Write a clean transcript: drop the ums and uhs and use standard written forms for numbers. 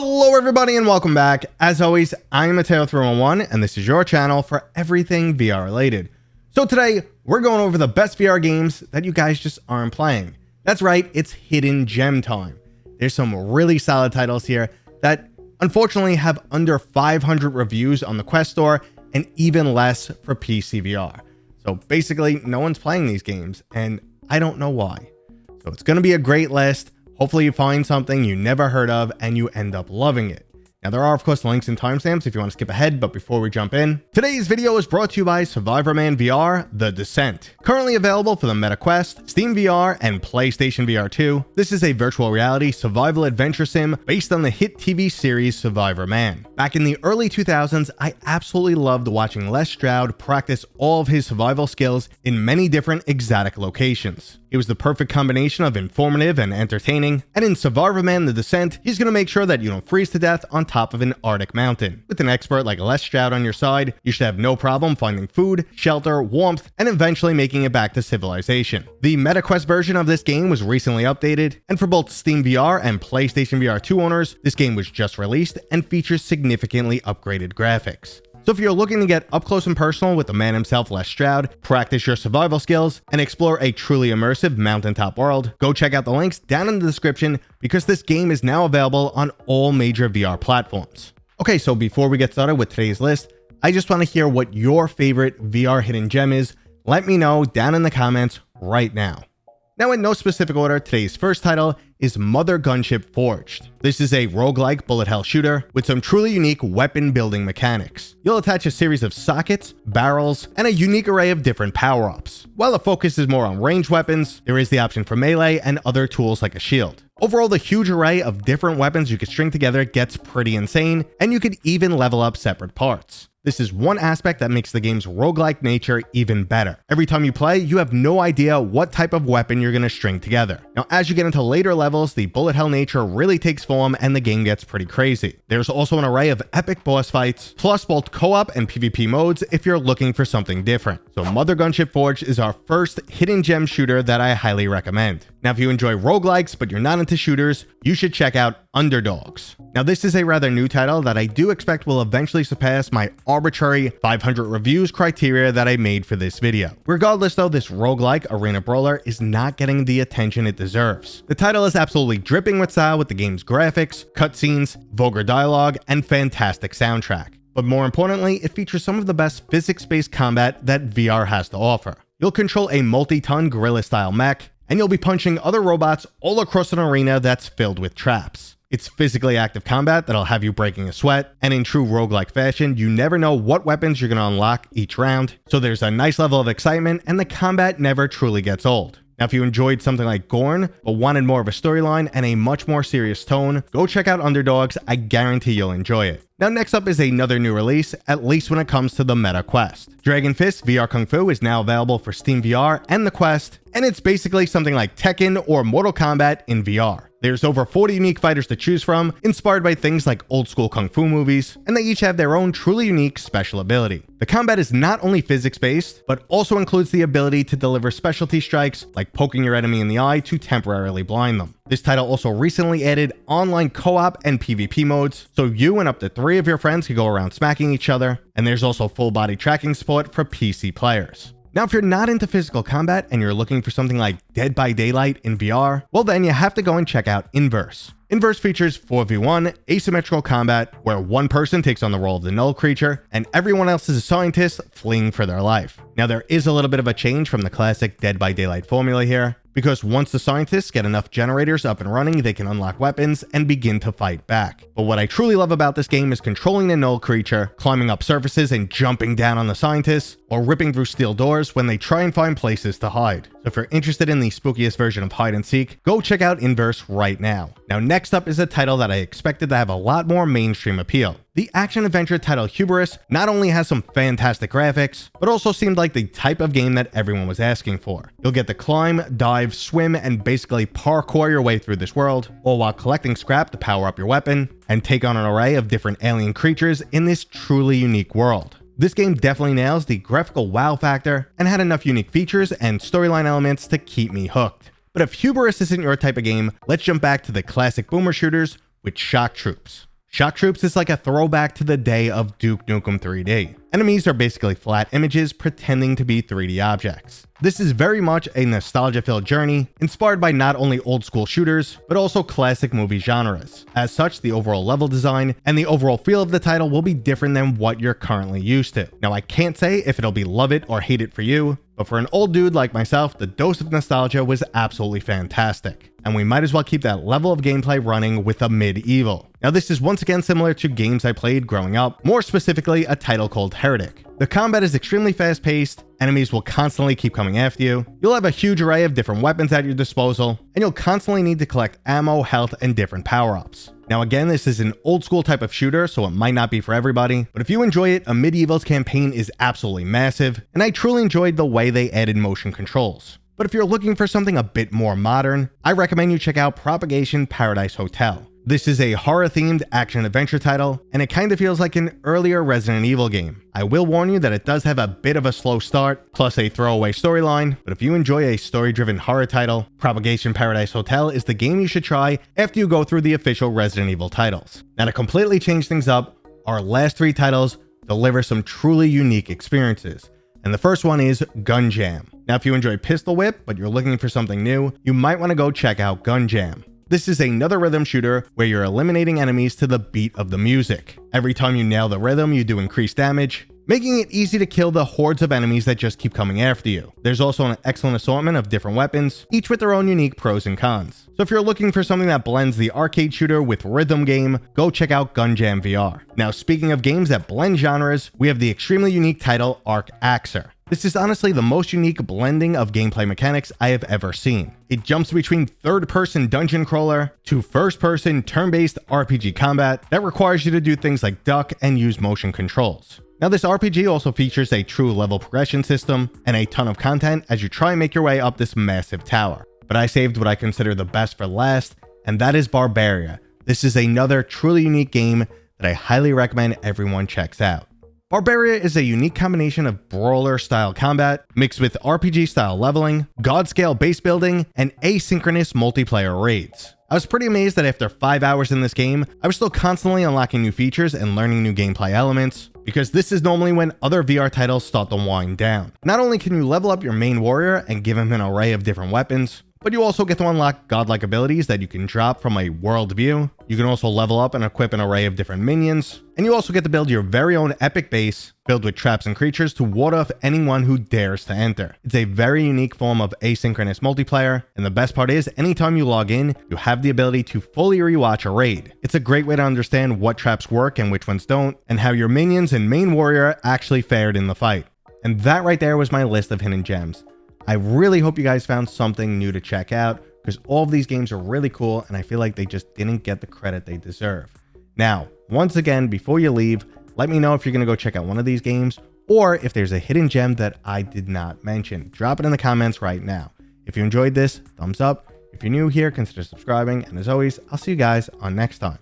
Hello everybody and welcome back. As always, I am Mateo311 and this is your channel for everything VR related. So today, we're going over the best VR games that you guys just aren't playing. That's right, it's hidden gem time. There's some really solid titles here that unfortunately have under 500 reviews on the Quest store and even less for PCVR. So basically, no one's playing these games and I don't know why. So it's going to be a great list. Hopefully you find something you never heard of and you end up loving it. Now there are of course links and timestamps if you want to skip ahead, but before we jump in, today's video is brought to you by Survivorman VR: The Descent. Currently available for the Meta Quest, Steam VR, and PlayStation VR 2, this is a virtual reality survival adventure sim based on the hit TV series Survivorman. Back in the early 2000s, I absolutely loved watching Les Stroud practice all of his survival skills in many different exotic locations. It was the perfect combination of informative and entertaining, and in Survivorman: The Descent, he's going to make sure that you don't freeze to death on top of an Arctic mountain. With an expert like Les Stroud on your side, you should have no problem finding food, shelter, warmth, and eventually making it back to civilization. The MetaQuest version of this game was recently updated, and for both Steam VR and PlayStation VR 2 owners, this game was just released and features significantly upgraded graphics. So if you're looking to get up close and personal with the man himself, Les Stroud, practice your survival skills, and explore a truly immersive mountaintop world, go check out the links down in the description because this game is now available on all major VR platforms. Okay, so before we get started with today's list, I just want to hear what your favorite VR hidden gem is. Let me know down in the comments right now. Now in no specific order, today's first title is Mothergunship Forged. This is a roguelike bullet hell shooter with some truly unique weapon building mechanics. You'll attach a series of sockets, barrels, and a unique array of different power-ups. While the focus is more on ranged weapons, there is the option for melee and other tools like a shield. Overall, the huge array of different weapons you could string together gets pretty insane, and you could even level up separate parts. This is one aspect that makes the game's roguelike nature even better. Every time you play, you have no idea what type of weapon you're going to string together. Now, as you get into later levels, the bullet hell nature really takes form and the game gets pretty crazy. There's also an array of epic boss fights, plus both co-op and PvP modes if you're looking for something different. So Mothergunship Forged is our first hidden gem shooter that I highly recommend. Now, if you enjoy roguelikes but you're not into shooters, you should check out Underdogs. Now, this is a rather new title that I do expect will eventually surpass my arbitrary 500 reviews criteria that I made for this video. Regardless though, this roguelike arena brawler is not getting the attention it deserves. The title is absolutely dripping with style with the game's graphics, cutscenes, vulgar dialogue, and fantastic soundtrack. But more importantly, it features some of the best physics-based combat that VR has to offer. You'll control a multi-ton gorilla-style mech, and you'll be punching other robots all across an arena that's filled with traps. It's physically active combat that'll have you breaking a sweat, and in true roguelike fashion, you never know what weapons you're going to unlock each round, so there's a nice level of excitement and the combat never truly gets old. Now, if you enjoyed something like Gorn, but wanted more of a storyline and a much more serious tone, go check out Underdogs. I guarantee you'll enjoy it. Now, next up is another new release, at least when it comes to the Meta Quest. Dragon Fist VR Kung Fu is now available for Steam VR and the Quest, and it's basically something like Tekken or Mortal Kombat in VR. There's over 40 unique fighters to choose from, inspired by things like old school kung fu movies, and they each have their own truly unique special ability. The combat is not only physics-based, but also includes the ability to deliver specialty strikes like poking your enemy in the eye to temporarily blind them. This title also recently added online co-op and PvP modes, so you and up to 3 of your friends can go around smacking each other, and there's also full body tracking support for PC players. Now, if you're not into physical combat and you're looking for something like Dead by Daylight in VR, well then you have to go and check out Inverse. Inverse features 4v1 asymmetrical combat where one person takes on the role of the null creature and everyone else is a scientist fleeing for their life. Now, there is a little bit of a change from the classic Dead by Daylight formula here, because once the scientists get enough generators up and running, they can unlock weapons and begin to fight back. But what I truly love about this game is controlling the null creature, climbing up surfaces and jumping down on the scientists, or ripping through steel doors when they try and find places to hide. So if you're interested in the spookiest version of hide and seek, go check out Inverse right now. Now, next up is a title that I expected to have a lot more mainstream appeal. The action-adventure title Hubris not only has some fantastic graphics, but also seemed like the type of game that everyone was asking for. You'll get to climb, dive, swim, and basically parkour your way through this world, all while collecting scrap to power up your weapon, and take on an array of different alien creatures in this truly unique world. This game definitely nails the graphical wow factor, and had enough unique features and storyline elements to keep me hooked. But if Hubris isn't your type of game, let's jump back to the classic boomer shooters with Shock Troops. Shock Troops is like a throwback to the day of Duke Nukem 3D. Enemies are basically flat images pretending to be 3D objects. This is very much a nostalgia-filled journey, inspired by not only old-school shooters, but also classic movie genres. As such, the overall level design and the overall feel of the title will be different than what you're currently used to. Now, I can't say if it'll be love it or hate it for you, but for an old dude like myself, the dose of nostalgia was absolutely fantastic. And we might as well keep that level of gameplay running with a Medieval. Now, this is once again similar to games I played growing up, more specifically a title called Heretic. The combat is extremely fast-paced, enemies will constantly keep coming after you, you'll have a huge array of different weapons at your disposal, and you'll constantly need to collect ammo, health, and different power-ups. Now again, this is an old school type of shooter, so it might not be for everybody, but if you enjoy it, A Medieval's campaign is absolutely massive, and I truly enjoyed the way they added motion controls. But if you're looking for something a bit more modern, I recommend you check out Propagation Paradise Hotel. This is a horror-themed action-adventure title, and it kind of feels like an earlier Resident Evil game. I will warn you that it does have a bit of a slow start, plus a throwaway storyline, but if you enjoy a story-driven horror title, Propagation Paradise Hotel is the game you should try after you go through the official Resident Evil titles. Now, to completely change things up, our last three titles deliver some truly unique experiences. And the first one is Gun Jam. Now, if you enjoy Pistol Whip, but you're looking for something new, you might want to go check out Gun Jam. This is another rhythm shooter where you're eliminating enemies to the beat of the music. Every time you nail the rhythm, you do increased damage, making it easy to kill the hordes of enemies that just keep coming after you. There's also an excellent assortment of different weapons, each with their own unique pros and cons. So if you're looking for something that blends the arcade shooter with rhythm game, go check out Gun Jam VR. Now, speaking of games that blend genres, we have the extremely unique title Arcaxer. This is honestly the most unique blending of gameplay mechanics I have ever seen. It jumps between third-person dungeon crawler to first-person turn-based RPG combat that requires you to do things like duck and use motion controls. Now, this RPG also features a true level progression system and a ton of content as you try and make your way up this massive tower. But I saved what I consider the best for last, and that is Barbaria. This is another truly unique game that I highly recommend everyone checks out. Barbaria is a unique combination of brawler-style combat mixed with RPG-style leveling, god-scale base building, and asynchronous multiplayer raids. I was pretty amazed that after 5 hours in this game, I was still constantly unlocking new features and learning new gameplay elements, because this is normally when other VR titles start to wind down. Not only can you level up your main warrior and give him an array of different weapons, but you also get to unlock godlike abilities that you can drop from a world view. You can also level up and equip an array of different minions, and you also get to build your very own epic base filled with traps and creatures to ward off anyone who dares to enter. It's a very unique form of asynchronous multiplayer, and the best part is anytime you log in, you have the ability to fully rewatch a raid. It's a great way to understand what traps work and which ones don't, and how your minions and main warrior actually fared in the fight. And that right there was my list of hidden gems. I really hope you guys found something new to check out, because all of these games are really cool and I feel like they just didn't get the credit they deserve. Now, once again, before you leave, let me know if you're going to go check out one of these games, or if there's a hidden gem that I did not mention. Drop it in the comments right now. If you enjoyed this, thumbs up. If you're new here, consider subscribing, and as always, I'll see you guys on next time.